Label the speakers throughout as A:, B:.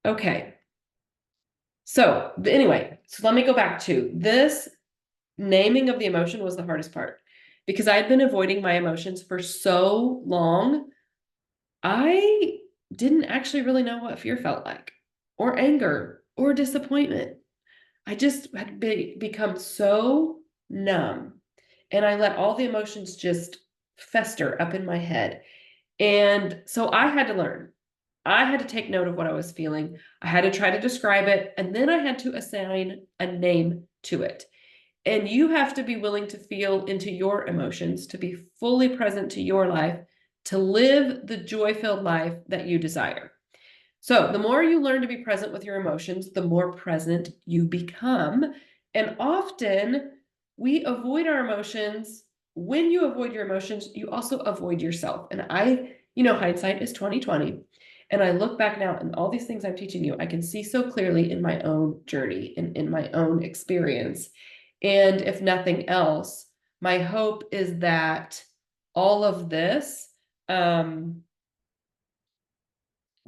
A: Okay. So anyway, so let me go back to this. Naming of the emotion was the hardest part because I had been avoiding my emotions for so long. I didn't actually really know what fear felt like, or anger, or disappointment. I just had become so numb, and I let all the emotions just fester up in my head. And so I had to learn. I had to take note of what I was feeling. I had to try to describe it, and then I had to assign a name to it. And you have to be willing to feel into your emotions, to be fully present to your life, to live the joy-filled life that you desire. So the more you learn to be present with your emotions, the more present you become. And often we avoid our emotions. When you avoid your emotions, you also avoid yourself. And hindsight is 2020. And I look back now and all these things I'm teaching you, I can see so clearly in my own journey and in my own experience. And if nothing else, my hope is that all of this,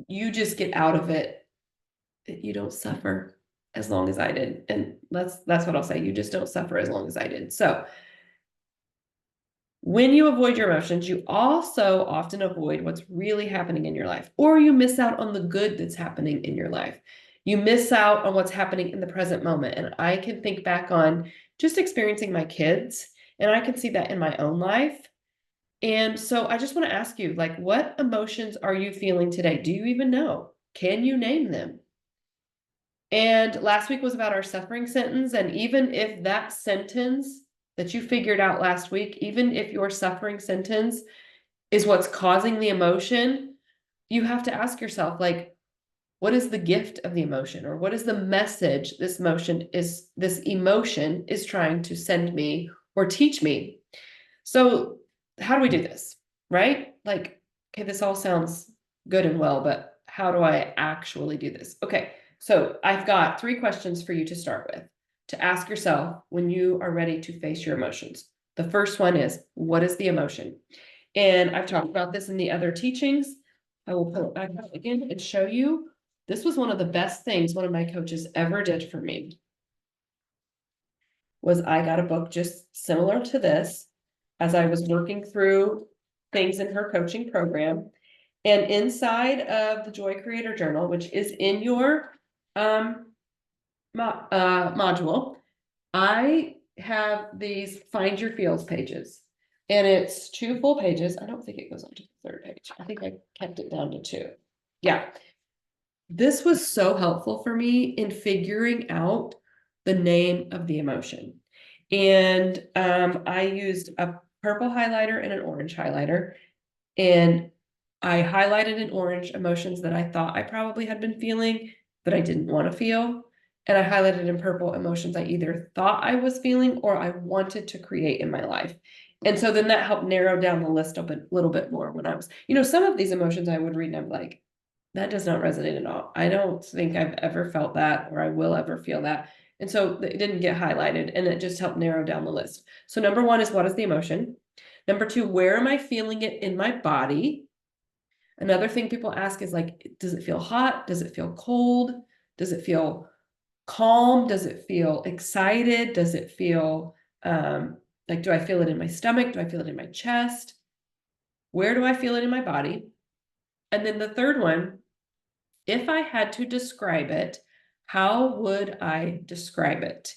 A: you just get out of it. You don't suffer as long as I did. And that's what I'll say. You just don't suffer as long as I did. So when you avoid your emotions, you also often avoid what's really happening in your life, or you miss out on the good that's happening in your life. You miss out on what's happening in the present moment. And I can think back on just experiencing my kids, and I can see that in my own life. And so I just want to ask you, like, what emotions are you feeling today? Do you even know? Can you name them? And last week was about our suffering sentence. And even if that sentence that you figured out last week, even if your suffering sentence is what's causing the emotion, you have to ask yourself, like, what is the gift of the emotion? Or what is the message this emotion is trying to send me or teach me? So how do we do this? Right? Like, okay, this all sounds good and well, but how do I actually do this? Okay, so I've got 3 questions for you to start with to ask yourself when you are ready to face your emotions. The first one is, what is the emotion? And I've talked about this in the other teachings. I will pull it back up again and show you. This was one of the best things one of my coaches ever did for me. Was I got a book just similar to this as I was working through things in her coaching program. And inside of the Joy Creator Journal, which is in your um, module, I have these Find Your Feels pages. And it's 2 full pages. I don't think it goes on to the 3rd page. I think I kept it down to 2. Yeah. This was so helpful for me in figuring out the name of the emotion. And I used a purple highlighter and an orange highlighter. And I highlighted in orange emotions that I thought I probably had been feeling, but I didn't want to feel. And I highlighted in purple emotions I either thought I was feeling or I wanted to create in my life. And so then that helped narrow down the list a little bit more when I was, some of these emotions I would read and I'm like, that does not resonate at all. I don't think I've ever felt that or I will ever feel that. And so it didn't get highlighted and it just helped narrow down the list. So number 1 is, what is the emotion? Number 2, where am I feeling it in my body? Another thing people ask is, like, does it feel hot? Does it feel cold? Does it feel calm? Does it feel excited? Does it feel like, do I feel it in my stomach? Do I feel it in my chest? Where do I feel it in my body? And then the third one, if I had to describe it, how would I describe it?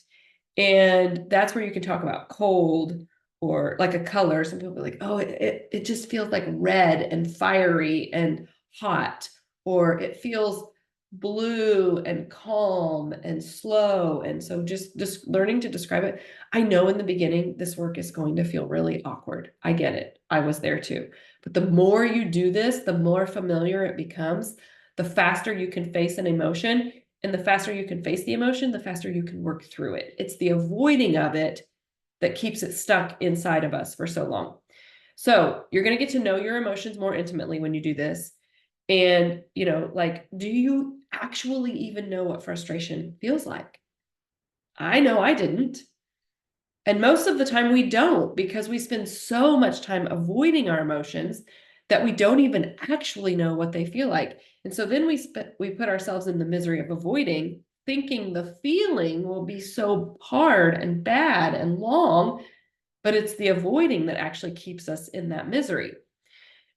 A: And that's where you can talk about cold or like a color. Some people are like, oh, it just feels like red and fiery and hot, or it feels blue and calm and slow. And so just learning to describe it. I know in the beginning, this work is going to feel really awkward. I get it. I was there too. But the more you do this, the more familiar it becomes, the faster you can face an emotion. And the faster you can face the emotion, the faster you can work through it. It's the avoiding of it that keeps it stuck inside of us for so long. So you're going to get to know your emotions more intimately when you do this. And, like, do you actually even know what frustration feels like? I know I didn't. And most of the time we don't, because we spend so much time avoiding our emotions that we don't even actually know what they feel like. And so then we put ourselves in the misery of avoiding, thinking the feeling will be so hard and bad and long, but it's the avoiding that actually keeps us in that misery.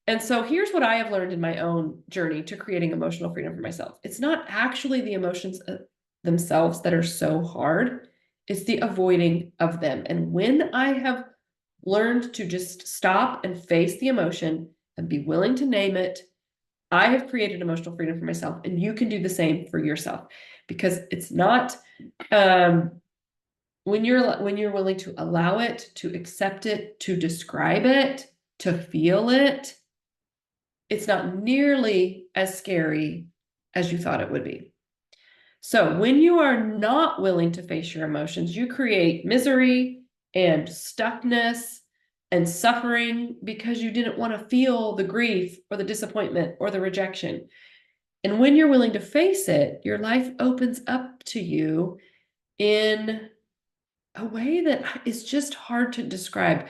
A: And so here's what I have learned in my own journey to creating emotional freedom for myself. It's not actually the emotions themselves that are so hard, it's the avoiding of them. And when I have learned to just stop and face the emotion and be willing to name it, I have created emotional freedom for myself. And you can do the same for yourself, because it's not when you're willing to allow it, to accept it, to describe it, to feel it, it's not nearly as scary as you thought it would be. So when you are not willing to face your emotions, you create misery and stuckness and suffering because you didn't want to feel the grief or the disappointment or the rejection. And when you're willing to face it, your life opens up to you in a way that is just hard to describe.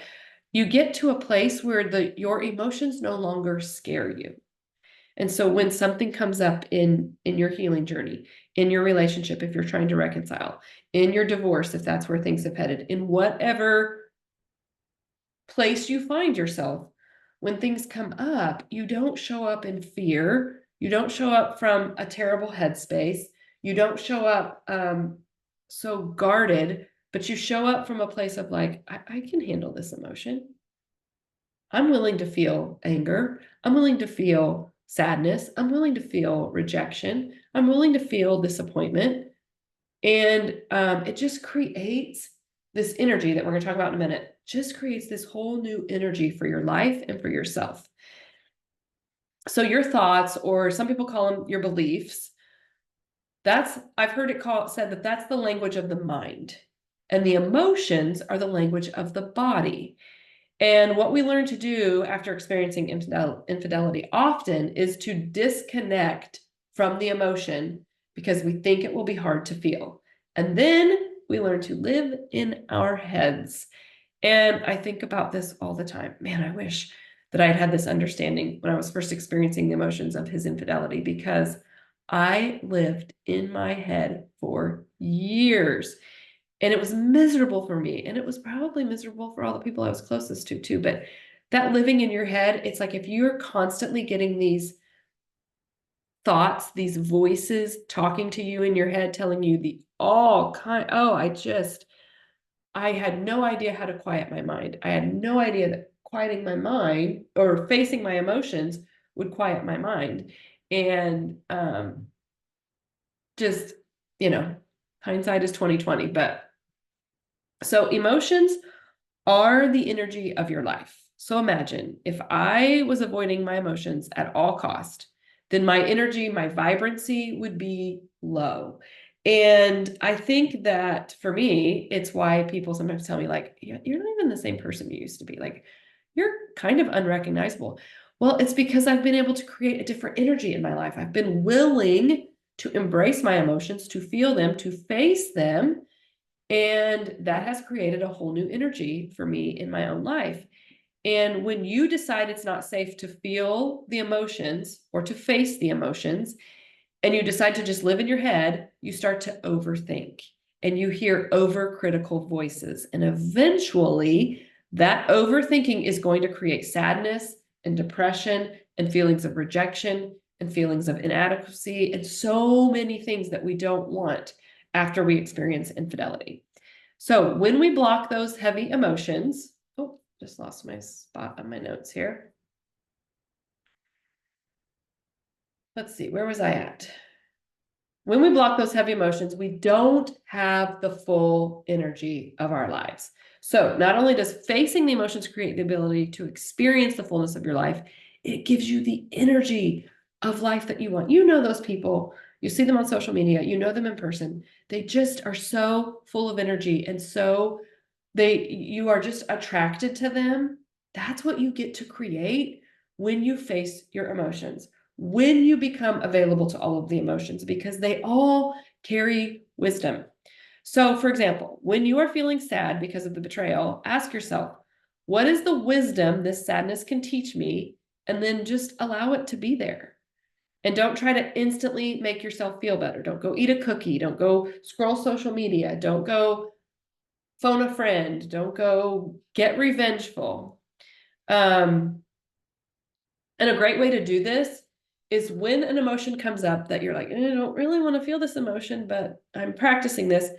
A: You get to a place where your emotions no longer scare you. And so when something comes up in your healing journey, in your relationship, if you're trying to reconcile, in your divorce, if that's where things have headed, in whatever place you find yourself, when things come up, you don't show up in fear. You don't show up from a terrible headspace. You don't show up so guarded, but you show up from a place of like, I can handle this emotion. I'm willing to feel anger. I'm willing to feel sadness. I'm willing to feel rejection. I'm willing to feel disappointment. And it just creates this energy that we're going to talk about in a minute, just creates this whole new energy for your life and for yourself. So your thoughts, or some people call them your beliefs, I've heard it said that that's the language of the mind. And the emotions are the language of the body. And what we learn to do after experiencing infidelity often is to disconnect from the emotion because we think it will be hard to feel. And then we learn to live in our heads. And I think about this all the time. Man, I wish that I had had this understanding when I was first experiencing the emotions of his infidelity, because I lived in my head for years. And it was miserable for me. And it was probably miserable for all the people I was closest to too. But that living in your head, it's like if you're constantly getting these thoughts, these voices talking to you in your head, telling you I had no idea how to quiet my mind. I had no idea that quieting my mind or facing my emotions would quiet my mind. And just, hindsight is 2020. But so emotions are the energy of your life. So imagine if I was avoiding my emotions at all cost, then my energy, my vibrancy would be low. And I think that for me, it's why people sometimes tell me like, yeah, you're not even the same person you used to be. Like, you're kind of unrecognizable. Well, it's because I've been able to create a different energy in my life. I've been willing to embrace my emotions, to feel them, to face them. And that has created a whole new energy for me in my own life. And when you decide it's not safe to feel the emotions or to face the emotions, and you decide to just live in your head, you start to overthink and you hear overcritical voices. And eventually, that overthinking is going to create sadness and depression and feelings of rejection and feelings of inadequacy and so many things that we don't want after we experience infidelity. So when we block those heavy emotions, oh, just lost my spot on my notes here. Let's see, where was I at? When we block those heavy emotions, we don't have the full energy of our lives. So not only does facing the emotions create the ability to experience the fullness of your life, it gives you the energy of life that you want. You know those people, you see them on social media, you know them in person. They just are so full of energy, and so you are just attracted to them. That's what you get to create when you face your emotions, when you become available to all of the emotions, because they all carry wisdom. So, for example, when you are feeling sad because of the betrayal, ask yourself, what is the wisdom this sadness can teach me and then just allow it to be there. And don't try to instantly make yourself feel better. Don't go eat a cookie. Don't go scroll social media. Don't go phone a friend. Don't go get revengeful. And a great way to do this is when an emotion comes up that you're like, I don't really want to feel this emotion, but I'm practicing this.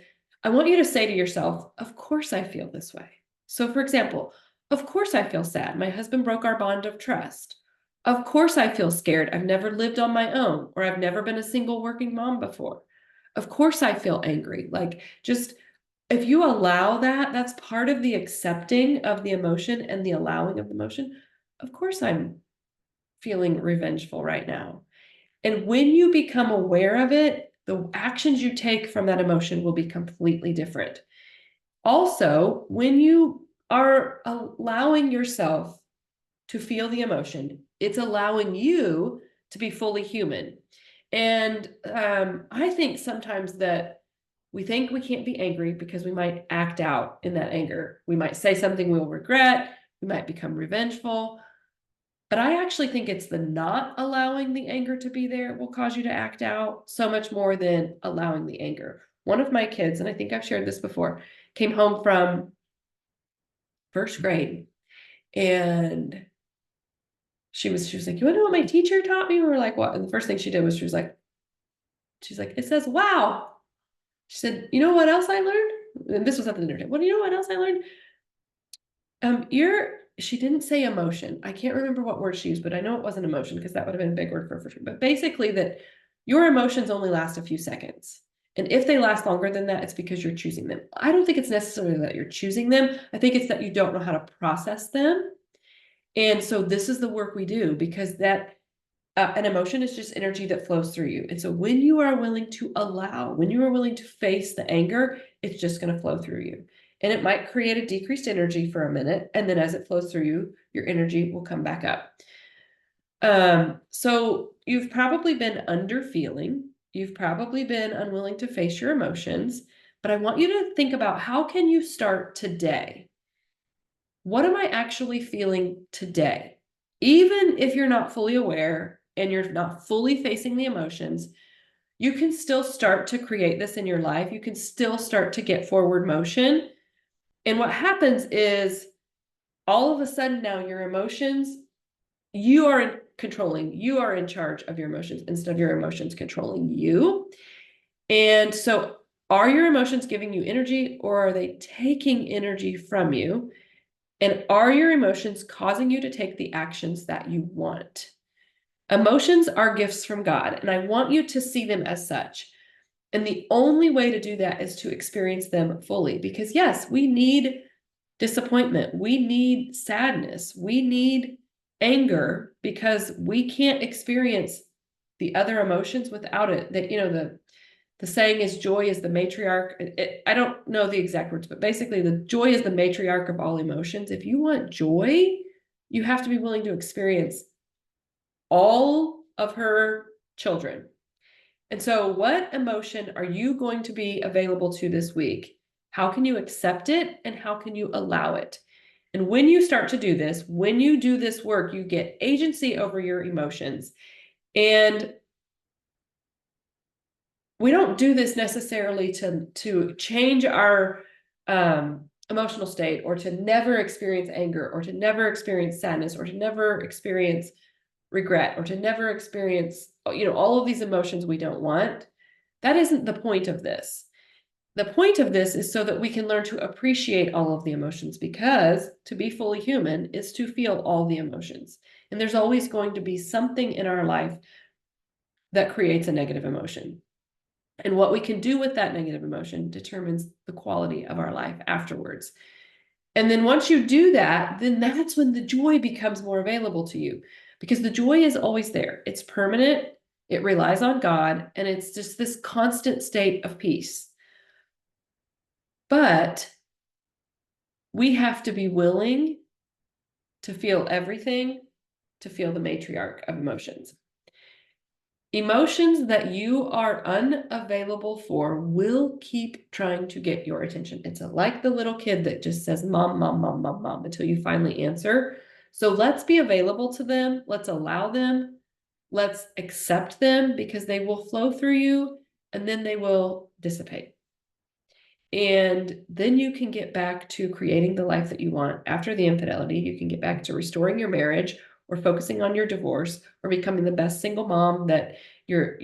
A: I want you to say to yourself, of course I feel this way. So for example, of course I feel sad. My husband broke our bond of trust. Of course I feel scared. I've never lived on my own, or I've never been a single working mom before. Of course I feel angry. Like, just if you allow that, that's part of the accepting of the emotion and the allowing of the emotion. Of course I'm feeling revengeful right now. And when you become aware of it, the actions you take from that emotion will be completely different. Also, when you are allowing yourself to feel the emotion, it's allowing you to be fully human. And I think sometimes that we think we can't be angry because we might act out in that anger. We might say something we'll regret. We might become revengeful. But I actually think it's the not allowing the anger to be there will cause you to act out so much more than allowing the anger. One of my kids, and I think I've shared this before, came home from first grade, and she was like, you want to know what my teacher taught me? We were like, what? And the first thing she did was she's like, it says, wow. She said, you know what else I learned? And this was at the dinner table. Well, you know what else I learned? She didn't say emotion. I can't remember what word she used, but I know it wasn't emotion because that would have been a big word for sure. But basically that your emotions only last a few seconds. And if they last longer than that, it's because you're choosing them. I don't think it's necessarily that you're choosing them. I think it's that you don't know how to process them. And so this is the work we do, because that an emotion is just energy that flows through you. And so when you are willing to allow, when you are willing to face the anger, it's just going to flow through you. And it might create a decreased energy for a minute. And then as it flows through you, your energy will come back up. So you've probably been under feeling. You've probably been unwilling to face your emotions. But I want you to think about, how can you start today? What am I actually feeling today? Even if you're not fully aware and you're not fully facing the emotions, you can still start to create this in your life. You can still start to get forward motion. And what happens is, all of a sudden now your emotions, you are controlling, you are in charge of your emotions instead of your emotions controlling you. And so are your emotions giving you energy, or are they taking energy from you? And are your emotions causing you to take the actions that you want? Emotions are gifts from God, and I want you to see them as such. And the only way to do that is to experience them fully. Because yes, we need disappointment. We need sadness. We need anger, because we can't experience the other emotions without it. That, the saying is, joy is the matriarch. I don't know the exact words, but basically the joy is the matriarch of all emotions. If you want joy, you have to be willing to experience all of her children. And so what emotion are you going to be available to this week? How can you accept it, and how can you allow it? And when you start to do this, when you do this work, you get agency over your emotions. And we don't do this necessarily to change our emotional state, or to never experience anger, or to never experience sadness, or to never experience regret, or to never experience, all of these emotions we don't want. That isn't the point of this. The point of this is so that we can learn to appreciate all of the emotions, because to be fully human is to feel all the emotions. And there's always going to be something in our life that creates a negative emotion. And what we can do with that negative emotion determines the quality of our life afterwards. And then once you do that, then that's when the joy becomes more available to you, because the joy is always there. It's permanent. It relies on God, and it's just this constant state of peace. But we have to be willing to feel everything, to feel the matriarch of emotions. Emotions that you are unavailable for will keep trying to get your attention. It's like the little kid that just says, mom, mom, mom, mom, mom, until you finally answer. So let's be available to them. Let's allow them. Let's accept them, because they will flow through you and then they will dissipate. And then you can get back to creating the life that you want after the infidelity. You can get back to restoring your marriage, or focusing on your divorce, or becoming the best single mom that you're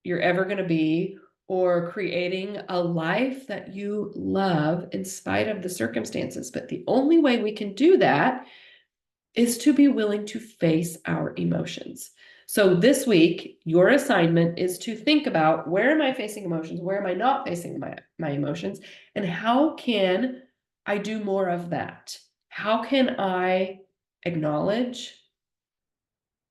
A: ever going to be, or creating a life that you love in spite of the circumstances. But the only way we can do that is to be willing to face our emotions. So this week, your assignment is to think about, where am I facing emotions? Where am I not facing my emotions? And how can I do more of that? How can I acknowledge,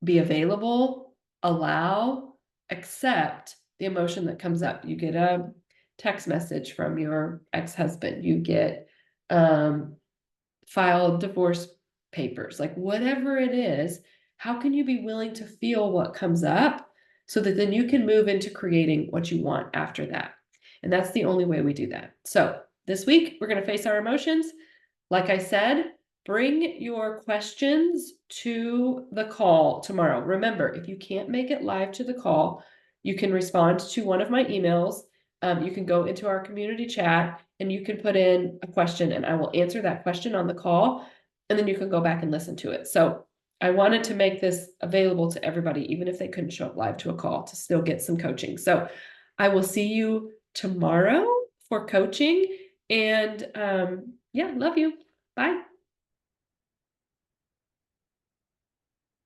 A: be available, allow, accept the emotion that comes up? You get a text message from your ex-husband, you get filed divorce papers, like whatever it is, how can you be willing to feel what comes up, so that then you can move into creating what you want after that? And that's the only way we do that. So this week, we're going to face our emotions. Like I said, bring your questions to the call tomorrow. Remember, if you can't make it live to the call, you can respond to one of my emails. You can go into our community chat and you can put in a question, and I will answer that question on the call. And then you can go back and listen to it. So I wanted to make this available to everybody, even if they couldn't show up live to a call, to still get some coaching. So I will see you tomorrow for coaching. And yeah, love you. Bye.